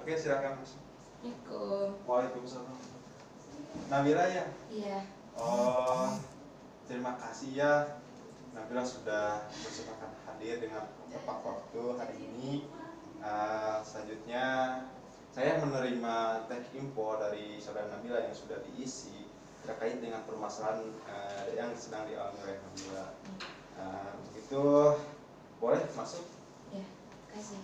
Oke, silakan masuk. Assalamualaikum. Waalaikumsalam. Nabila ya? Iya. Oh, terima kasih ya Nabila sudah bersepakat hadir dengan tepat waktu hari ini. Selanjutnya saya menerima teks info dari saudara Nabila yang sudah diisi terkait dengan permasalahan yang sedang dialami oleh Nabila. Untuk itu boleh masuk? Ya, kasih.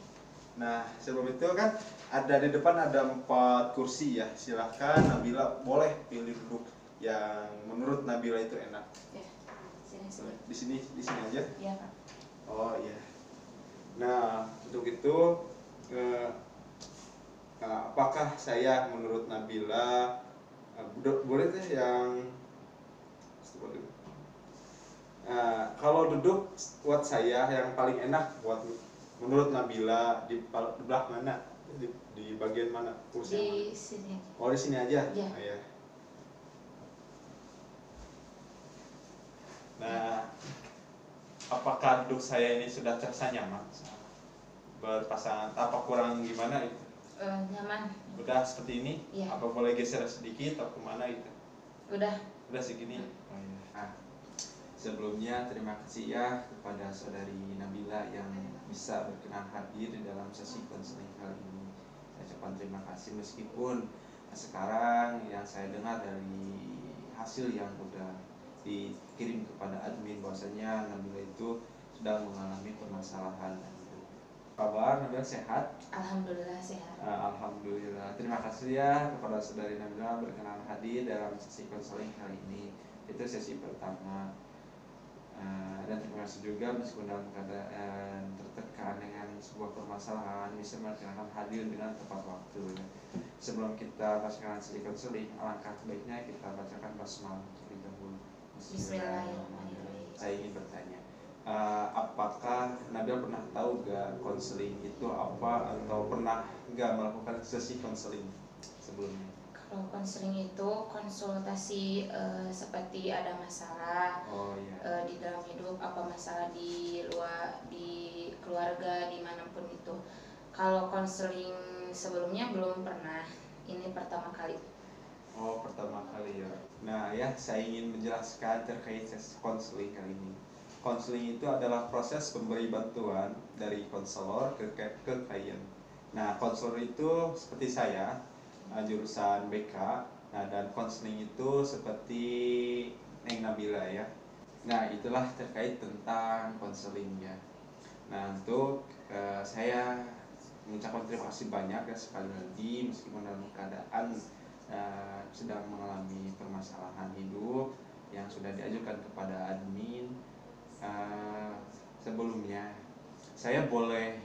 Nah, sebelum itu kan ada di depan ada 4 kursi ya. Silahkan Nabila boleh pilih duduk yang menurut Nabila itu enak. Ya, Di sini aja. Iya, Pak. Oh iya. Nah, untuk itu apakah saya menurut Nabila boleh deh yang kalau duduk buat saya yang paling enak buat menurut Nabila di belah mana? Di bagian mana? Kursi di mana? sini. Oh, di sini aja. Ya. Oh, ya. Nah, apakah duduk saya ini sudah terasa nyaman? Berpasangan apa kurang gimana itu? Nyaman. Udah seperti ini? Ya. Apa boleh geser sedikit atau kemana itu? Udah segini. Oh, iya. Sebelumnya terima kasih ya kepada saudari Nabila yang bisa berkenan hadir di dalam sesi konseling kali ini. Saya ucapkan terima kasih meskipun sekarang yang saya dengar dari hasil yang sudah dikirim kepada admin bahwasanya Nabila itu sedang mengalami permasalahan. Kabar Nabila sehat? Alhamdulillah sehat. Alhamdulillah. Terima kasih ya kepada saudari Nabila berkenan hadir dalam sesi konseling kali ini. Itu sesi pertama. Dan terima kasih juga meskipun dalam keadaan tertekan dengan sebuah permasalahan bisa berkenan hadir dengan tepat waktu. Sebelum kita bacakan sesi konseling, alangkah baiknya kita bacakan basmalah terlebih dahulu. Bismillahirrahmanirrahim. Saya ingin bertanya, apakah Nabil pernah tahu gak konseling itu apa atau pernah gak melakukan sesi konseling sebelumnya? Kalau konseling itu konsultasi seperti ada masalah di dalam hidup, apa masalah di luar, di keluarga, dimanapun itu. Kalau konseling sebelumnya belum pernah, ini pertama kali. Oh, pertama kali ya. Nah ya, saya ingin menjelaskan terkait sesi konseling kali ini. Konseling itu adalah proses pemberi bantuan dari konselor ke klien. Nah, konselor itu seperti saya, jurusan BK. Nah, dan konseling itu seperti Neng Nabila ya. Nah, itulah terkait tentang konselingnya. Nah, untuk saya mengucapkan terima kasih banyak ya sekali lagi meskipun dalam keadaan sedang mengalami permasalahan hidup yang sudah diajukan kepada admin. Sebelumnya saya boleh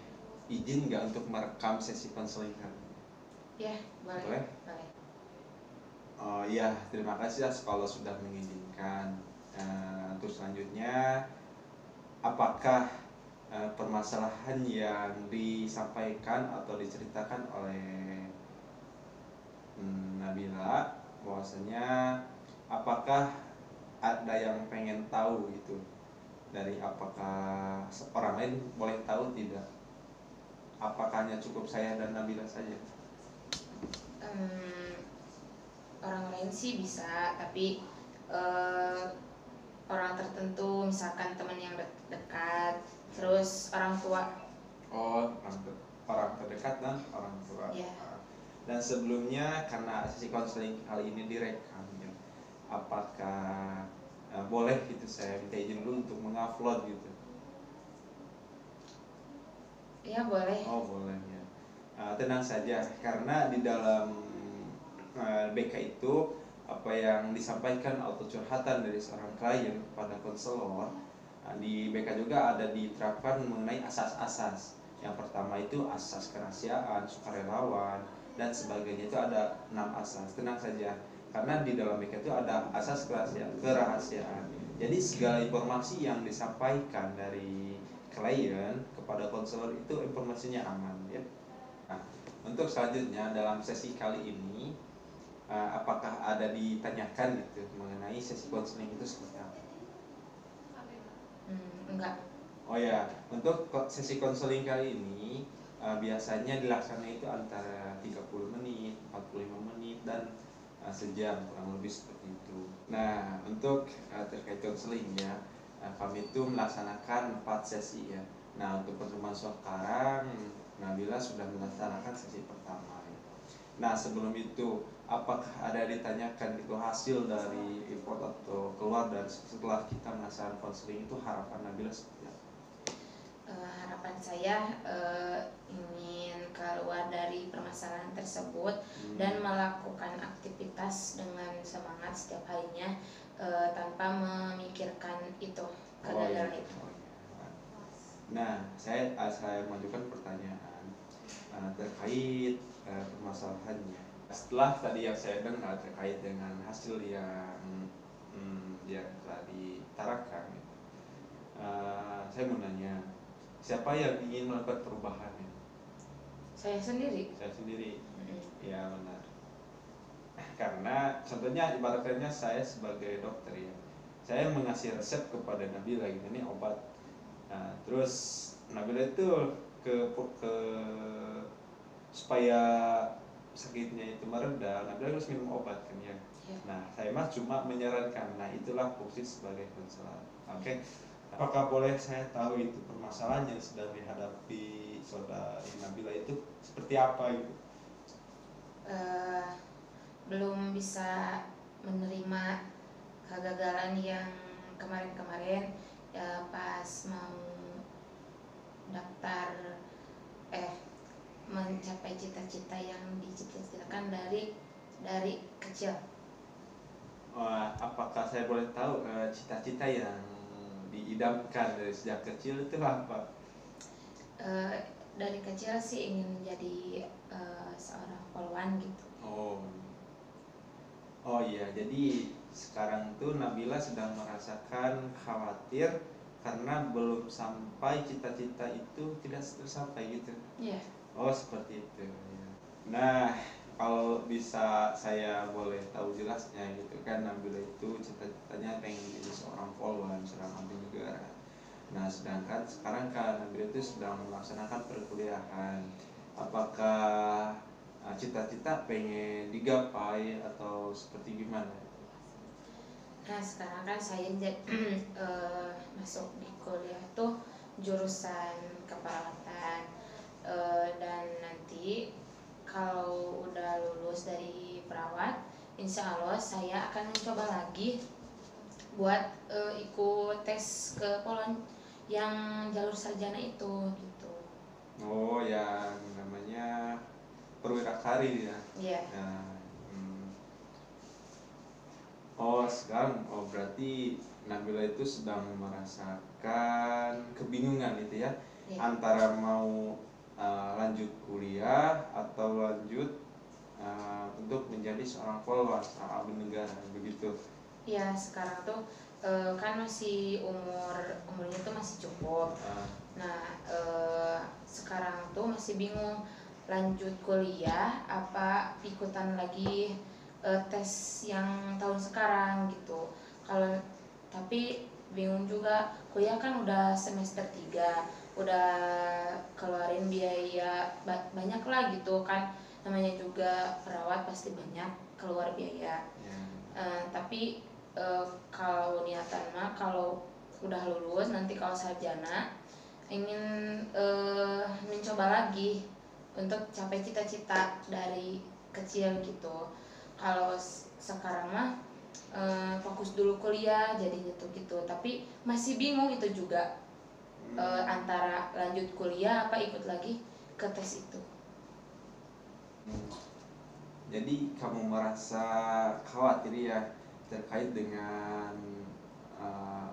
izin nggak untuk merekam sesi konseling kali? Ya, boleh. Oh iya, terima kasih ya kalau sudah mengizinkan. Untuk selanjutnya, apakah permasalahan yang disampaikan atau diceritakan oleh Nabila bahwasanya apakah ada yang pengen tahu gitu dari apakah orang lain boleh tahu tidak? Apakah hanya cukup saya dan Nabila saja? Orang lain sih bisa, tapi orang tertentu, misalkan teman yang dekat, terus orang tua. Oh, orang terdekat dan orang tua. Ya. Dan sebelumnya karena sesi konseling kali ini direkam ya, apakah boleh gitu saya minta izin dulu untuk mengupload gitu? Ya boleh. Oh boleh ya. Tenang saja karena di dalam BK itu apa yang disampaikan atau curhatan dari seorang klien kepada konselor, di BK juga ada diterapkan mengenai asas-asas. Yang pertama itu asas kerahasiaan, sukarelawan dan sebagainya, itu ada 6 asas. Tenang saja karena di dalam BK itu ada asas kerahasiaan. Jadi segala informasi yang disampaikan dari klien kepada konselor itu informasinya aman ya. Nah, untuk selanjutnya dalam sesi kali ini apakah ada ditanyakan gitu mengenai sesi konseling itu seperti apa? Enggak. Oh ya, untuk sesi konseling kali ini biasanya dilaksanakan itu antara 30 menit, 45 menit, dan sejam kurang lebih seperti itu. Nah, untuk terkait konseling ya, kami itu melaksanakan 4 sesi ya. Nah, untuk pertemuan sekarang Nabila sudah melaksanakan sesi pertama ya. Nah, sebelum itu apakah ada ditanyakan itu hasil dari report atau keluar dari setelah kita melaksanakan konseling itu, harapan Nabila seperti apa? Harapan saya ingin keluar dari permasalahan tersebut dan melakukan aktivitas dengan semangat setiap harinya tanpa memikirkan itu kegagalan itu. Nah, saya mengajukan pertanyaan terkait permasalahannya. Setelah tadi yang saya dengar terkait dengan hasil yang telah ditarakan, saya mau nanya, siapa yang ingin melakukan perubahan? Saya sendiri. Saya sendiri. Ya benar. Karena contohnya ibaratnya saya sebagai dokter ya, saya mengasih resep kepada Nabila gitu, ini obat. Nah, terus Nabila itu supaya sakitnya itu mereda, Nabila harus minum obat kan ya. Nah, saya mah cuma menyarankan. Nah, itulah fungsi sebagai konselor. Oke. Apakah boleh saya tahu itu permasalahan yang sedang dihadapi saudari Nabila itu seperti apa gitu? Belum bisa menerima kegagalan yang kemarin-kemarin ya, pas mau daftar mencapai cita-cita yang dicita-citakan dari kecil. Apakah saya boleh tahu cita-cita yang diidamkan dari sejak kecil itu apa? Dari kecil sih ingin menjadi seorang polwan gitu. Oh iya, jadi sekarang tuh Nabila sedang merasakan khawatir karena belum sampai cita-cita itu tidak tersampai gitu. Iya. Oh seperti itu. Nah, kalau bisa saya boleh tahu jelasnya gitu kan, Nabila itu cita-citanya pengen jadi seorang polwan, seorang abdi negara. Nah, sedangkan sekarang kan Nabila itu sedang melaksanakan perkuliahan. Apakah cita-cita pengen digapai atau seperti gimana? Nah, sekarang kan saya masuk di kuliah tuh jurusan keperawatan, dan nanti kalau udah lulus dari perawat, insya Allah saya akan mencoba lagi buat ikut tes ke Polon yang jalur sarjana itu gitu. Oh, yang namanya perwira karir ya? Iya. Oh sekarang, berarti Nabila itu sedang merasakan kebingungan gitu ya, antara mau lanjut kuliah atau lanjut untuk menjadi seorang polwan, seorang abdi negara begitu. Ya sekarang tuh kan masih umurnya tuh masih cukup. Nah sekarang tuh masih bingung lanjut kuliah apa ikutan lagi tes yang tahun sekarang gitu. Kalau tapi bingung juga, kuliah kan udah semester 3, udah keluarin biaya banyak lah gitu kan, namanya juga perawat pasti banyak keluar biaya. Tapi kalau niatan mah kalau udah lulus nanti kalau sarjana ingin mencoba lagi untuk capai cita-cita dari kecil gitu. Kalau sekarang mah fokus dulu kuliah jadinya tuh gitu, tapi masih bingung itu juga antara lanjut kuliah apa ikut lagi ke tes itu. Jadi kamu merasa khawatir ya terkait dengan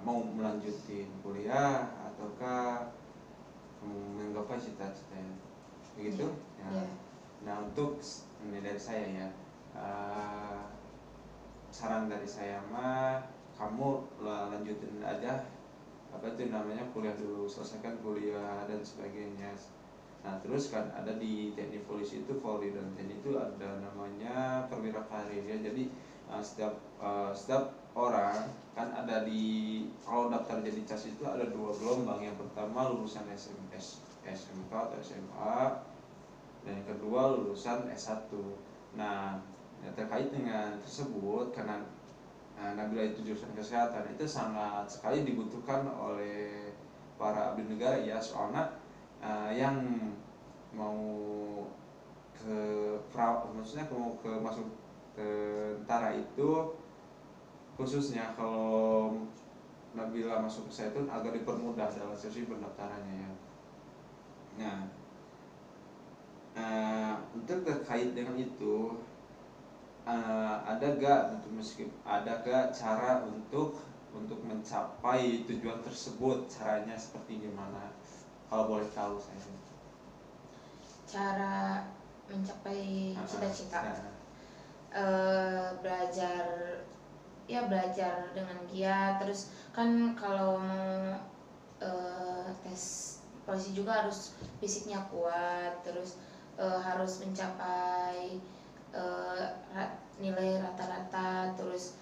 mau melanjutin kuliah ataukah kamu menggapai cita-citanya begitu ya. Nah, untuk ini dari saya ya, saran dari saya mah kamu lanjutin aja apa itu namanya kuliah dulu, selesaikan kuliah dan sebagainya. Nah terus kan ada di teknik polisi itu, Polri dan TNI itu ada namanya perwira karir ya. Jadi setiap orang kan ada di, kalau daftar jadi CAS itu ada 2 gelombang. Yang pertama lulusan SMS, SMK atau SMA, dan yang kedua lulusan S1. Nah, terkait dengan tersebut, karena Nabila itu jurusan kesehatan, itu sangat sekali dibutuhkan oleh para abdi negara ya, soalnya yang mau ke maksudnya mau ke masuk ke tentara itu, khususnya kalau Nabila masuk ke saya itu agak dipermudah dalam sesi pendaftarannya ya. Nah, untuk terkait dengan itu, ada gak cara untuk mencapai tujuan tersebut, caranya seperti gimana, kalau boleh tahu saya? Cara mencapai cita-cita, belajar dengan giat. Terus kan kalau mau tes polisi juga harus fisiknya kuat, terus harus mencapai nilai rata-rata, terus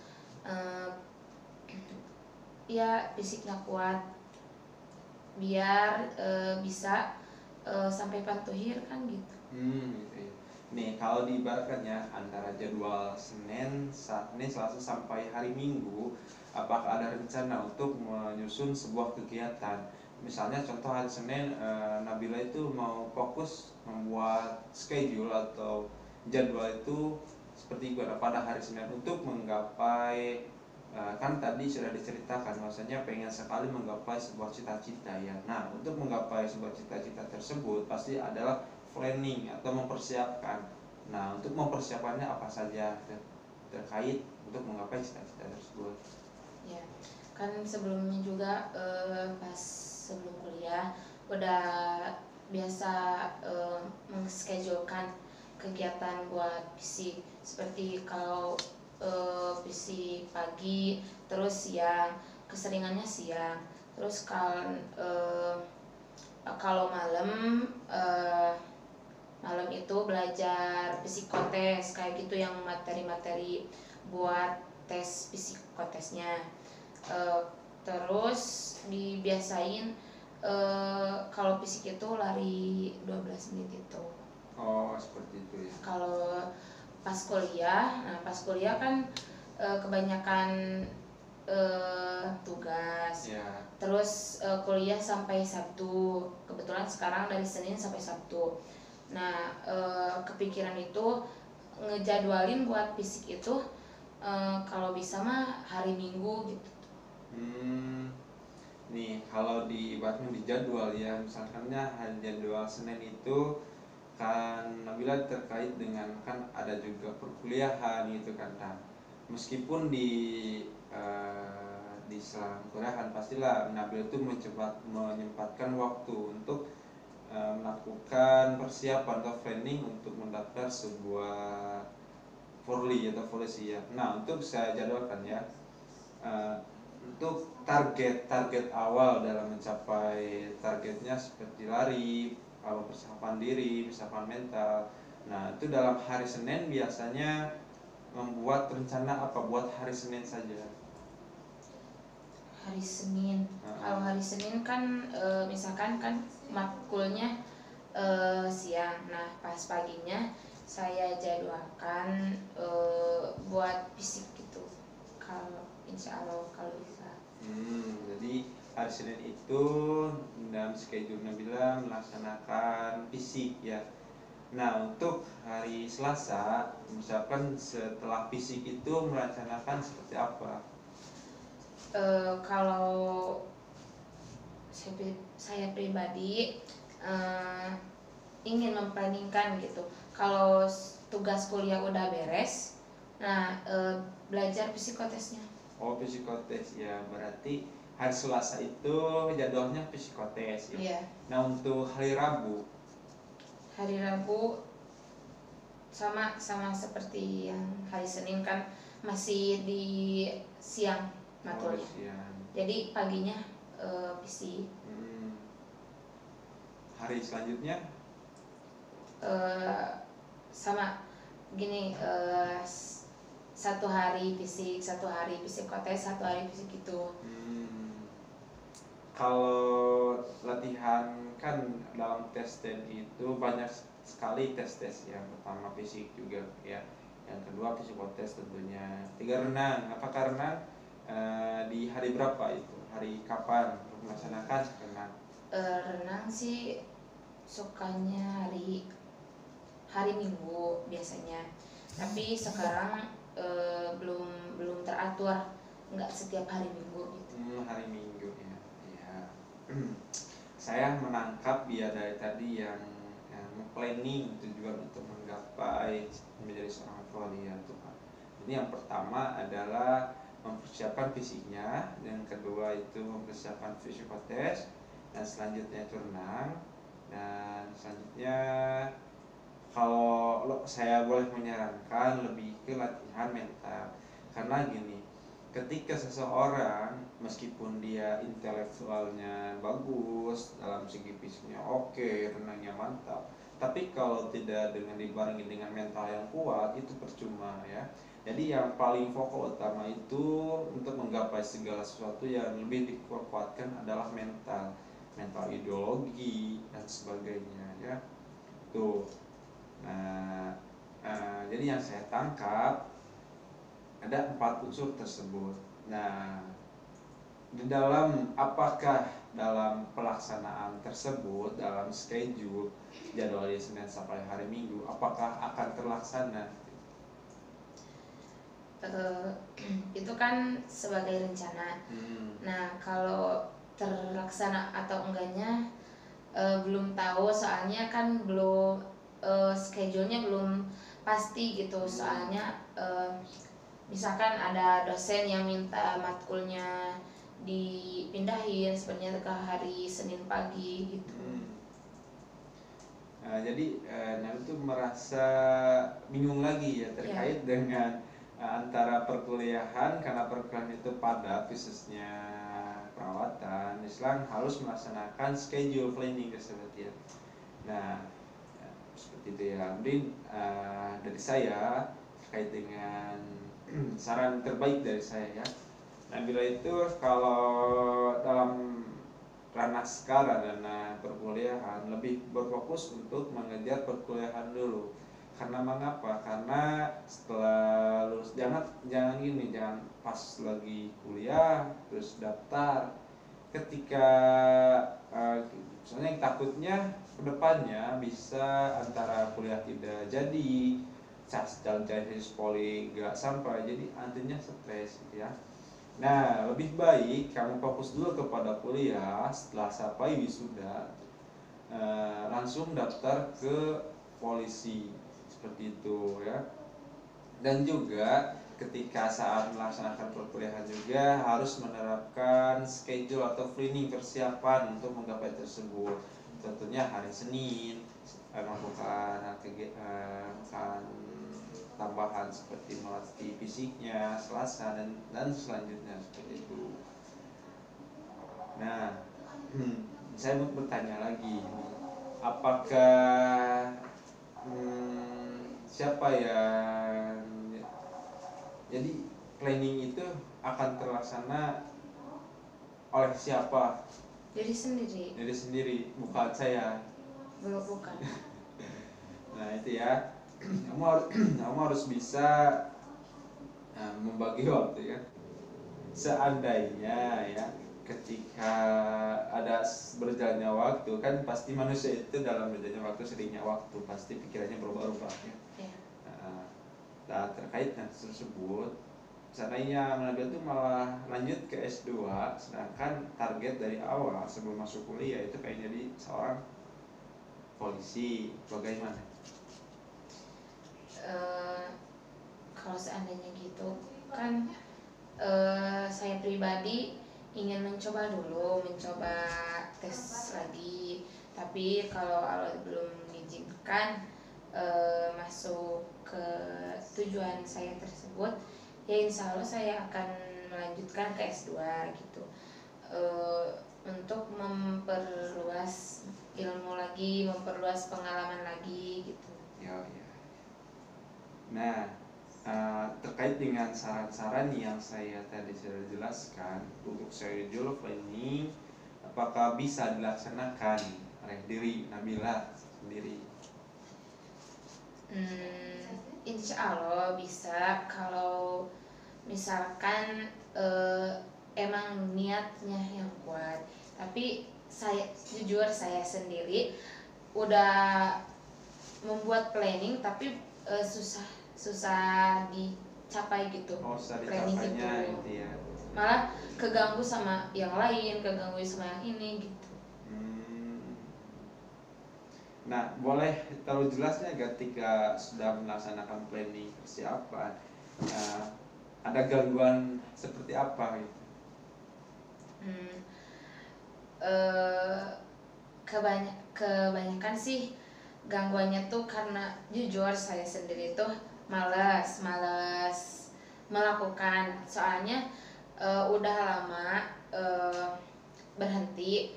ya fisiknya kuat biar bisa sampai pantuhir kan gitu. Gitu ya. Nih kalau diibaratkan ya, antara jadwal Senin, Selasa sampai hari Minggu, apakah ada rencana untuk menyusun sebuah kegiatan? Misalnya contoh hari Senin, Nabila itu mau fokus membuat schedule atau jadwal itu seperti pada hari Senin untuk menggapai, kan tadi sudah diceritakan bahwasanya pengen sekali menggapai sebuah cita-cita ya. Nah, untuk menggapai sebuah cita-cita tersebut pasti adalah planning atau mempersiapkan. Nah, untuk mempersiapkannya apa saja terkait untuk menggapai cita-cita tersebut? Ya, kan sebelumnya juga pas sebelum kuliah udah biasa mengschedulekan kegiatan buat fisik, seperti kalau fisik pagi terus siang, keseringannya siang. Terus kalau malam itu belajar psikotes kayak gitu, yang materi-materi buat tes psikotesnya. Terus dibiasain kalau fisik itu lari 12 menit itu. Oh, seperti itu ya. Kalau pas kuliah kan kebanyakan tugas ya. Terus kuliah sampai Sabtu, kebetulan sekarang dari Senin sampai Sabtu. Nah, kepikiran itu ngejadwalin buat fisik itu kalau bisa mah hari Minggu gitu. Nih kalau diibaratkan di jadwal ya, misalkannya hari jadwal Senin itu kan Nabila terkait dengan kan ada juga perkuliahan gitu kan. Nah, meskipun di selang kuliahan pastilah Nabila itu menyempatkan waktu untuk melakukan persiapan atau planning untuk mendaftar sebuah Polri atau polisi ya. Nah, untuk saya jadwalkan ya, untuk target awal dalam mencapai targetnya seperti lari, persiapan diri, persiapan mental. Nah, itu dalam hari Senin biasanya membuat rencana apa buat hari Senin saja? Hari Senin, kalau hari Senin kan misalkan kan makulnya siang. Nah, pas paginya saya jadwalkan buat fisik gitu. Kalau insya Allah kalau bisa. Jadi hari Senin itu dalam schedule Nabila melaksanakan fisik ya. Nah, untuk hari Selasa, misalkan setelah fisik itu melaksanakan seperti apa? Kalau saya pribadi ingin memplaningkan gitu. Kalau tugas kuliah udah beres, nah belajar psikotesnya. Oh, psikotes ya, berarti hari Selasa itu jadwalnya psikotes ya. Iya. Nah, untuk hari Rabu? Hari Rabu sama seperti yang hari Senin kan masih di siang matulnya. Jadi paginya fisik. Hari selanjutnya? Sama gini, satu hari fisik, satu hari psikotes, satu hari fisik itu. kalau latihan kan dalam tes itu banyak sekali tes yang pertama fisik juga ya, yang kedua psikotes tentunya, tiga renang. Apakah renang di hari berapa itu, hari kapan melaksanakan renang? Renang sih sukanya hari Minggu biasanya, tapi sekarang belum belum teratur, nggak setiap hari Minggu gitu. Hari Minggu ya, ya. Saya menangkap ya dari tadi yang planning tujuan untuk menggapai menjadi seorang volley Tuhan. Jadi yang pertama adalah mempersiapkan fisiknya, yang kedua itu mempersiapkan psikotes, dan selanjutnya itu renang, dan selanjutnya kalau saya boleh menyarankan lebih ke latihan mental. Karena gini, ketika seseorang meskipun dia intelektualnya bagus, dalam segi fisiknya oke, renangnya mantap, tapi kalau tidak dengan dibarengi dengan mental yang kuat itu percuma ya. Jadi yang paling pokok utama itu untuk menggapai segala sesuatu yang lebih dikuatkan adalah mental, mental ideologi dan sebagainya ya. Tuh. Nah, jadi yang saya tangkap ada 4 unsur tersebut. Nah, di dalam apakah dalam pelaksanaan tersebut, dalam schedule jadwal dari Senin sampai hari Minggu, apakah akan terlaksana? Itu kan sebagai rencana. Nah, kalau terlaksana atau enggaknya belum tahu, soalnya kan belum schedule-nya belum pasti gitu. Soalnya misalkan ada dosen yang minta matkulnya dipindahin sebenarnya ke hari Senin pagi gitu. Jadi Nabi tuh merasa bingung lagi ya terkait dengan antara perkuliahan, karena perkuliahan itu padat khususnya perawatan. Islam harus melaksanakan schedule planning tersebut ya. Nah, seperti itu ya. Kemudian dari saya terkait dengan saran terbaik dari saya ya. Nabila itu kalau dalam ranah sekarang dan perkuliahan lebih berfokus untuk mengejar perkuliahan dulu. Karena mengapa? Karena setelah lulus jangan gini, jangan pas lagi kuliah terus daftar. Ketika soalnya takutnya kedepannya bisa antara kuliah tidak jadi, jalan-jalan poli gak sampai, jadi artinya stres gitu ya. Nah, lebih baik kamu fokus dulu kepada kuliah. Setelah sampai wisuda langsung daftar ke polisi, seperti itu ya. Dan juga ketika saat melaksanakan perkuliahan juga harus menerapkan schedule atau planning persiapan untuk menggapai tersebut. Tentunya hari Senin melakukan kegiatan tambahan seperti melatih fisiknya, Selasa dan selanjutnya seperti itu. Nah, saya mau bertanya lagi, apakah siapa yang jadi planning itu akan terlaksana oleh siapa? Diri sendiri. Diri sendiri, bukan saya. Bukan. Nah itu ya, kamu harus bisa membagi waktu ya. Seandainya ya, ketika ada berjalannya waktu, kan pasti manusia itu dalam berjalannya waktu, seringnya waktu pasti pikirannya berubah-ubah ya. Nah, terkait dengan tersebut, seandainya Nabil itu malah lanjut ke S2, sedangkan target dari awal sebelum masuk kuliah itu pengen jadi seorang polisi, bagaimana? Kalau seandainya gitu kan, saya pribadi ingin mencoba tes lagi, tapi kalau Allah belum mengizinkan masuk ke tujuan saya tersebut, ya insya Allah saya akan melanjutkan ke S2 gitu, untuk memperluas ilmu lagi, memperluas pengalaman lagi gitu. Ya. Nah, terkait dengan saran-saran yang saya tadi sudah jelaskan untuk schedule planning apakah bisa dilaksanakan oleh diri Nabila sendiri? Insya Allah bisa kalau misalkan emang niatnya yang kuat. Tapi jujur saya sendiri udah membuat planning tapi susah dicapai gitu. Susah Planning dicapainya itu gitu ya. malah keganggu sama yang lain, keganggu sama yang ini gitu. Nah, boleh tahu jelasnya ketika sudah melaksanakan planning persiapan, ada gangguan seperti apa gitu? Kebanyakan sih gangguannya tuh karena jujur saya sendiri tuh malas melakukan, soalnya udah lama berhenti,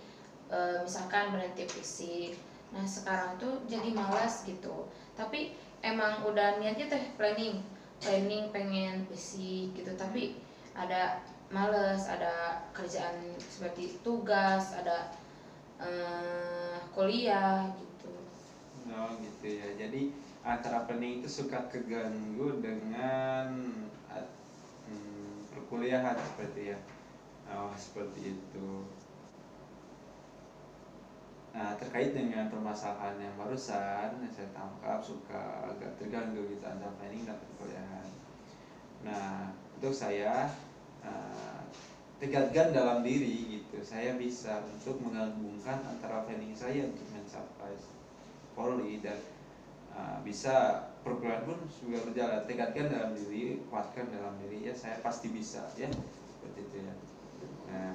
misalkan berhenti fisik. Nah sekarang tuh jadi malas gitu, tapi emang udah niatnya teh planning pengen fisik gitu, tapi ada males, ada kerjaan seperti tugas, ada kuliah gitu. Oh gitu ya. Jadi antara planning itu suka keganggu dengan perkuliahan seperti ya. Oh seperti itu. Nah terkait dengan permasalahan yang barusan saya tangkap, suka agak terganggu gitu antara planning dan perkuliahan. Nah untuk saya tegatkan dalam diri gitu, saya bisa untuk menggabungkan antara planning saya untuk mencapai poli dan bisa perkuliahan pun juga berjalan. Tegatkan dalam diri, kuatkan dalam diri, ya saya pasti bisa ya, seperti itu ya. Nah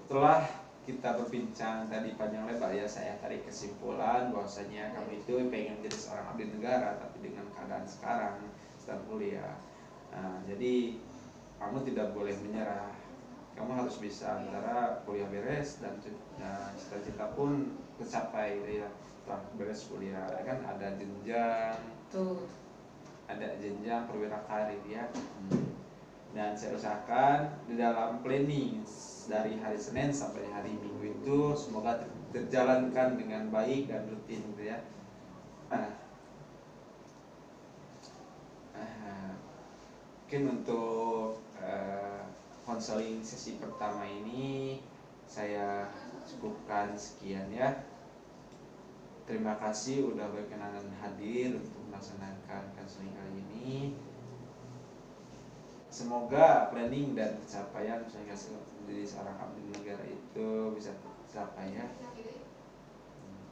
setelah kita berbincang tadi panjang lebar ya, saya tarik kesimpulan bahwasanya kamu itu pengen menjadi seorang abdi negara, tapi dengan keadaan sekarang sedang kuliah. Jadi kamu tidak boleh menyerah. Kamu harus bisa antara kuliah beres dan cita-cita pun tercapai ya. Setelah beres kuliah kan ada jenjang Tuh. ada jenjang perwira karir ya. Dan saya usahakan di dalam planning dari hari Senin sampai hari Minggu itu semoga terjalankan dengan baik dan rutin gitu ya. Mungkin untuk konseling sesi pertama ini saya cukupkan sekian ya. Terima kasih udah berkenan hadir untuk melaksanakan konseling kali ini. Semoga planning dan pencapaian sehingga menjadi seorang abdi negara itu bisa tercapai ya.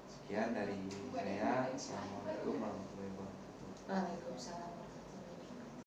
Sekian dari saya. Assalamualaikum warahmatullahi wabarakatuh. Waalaikumsalam.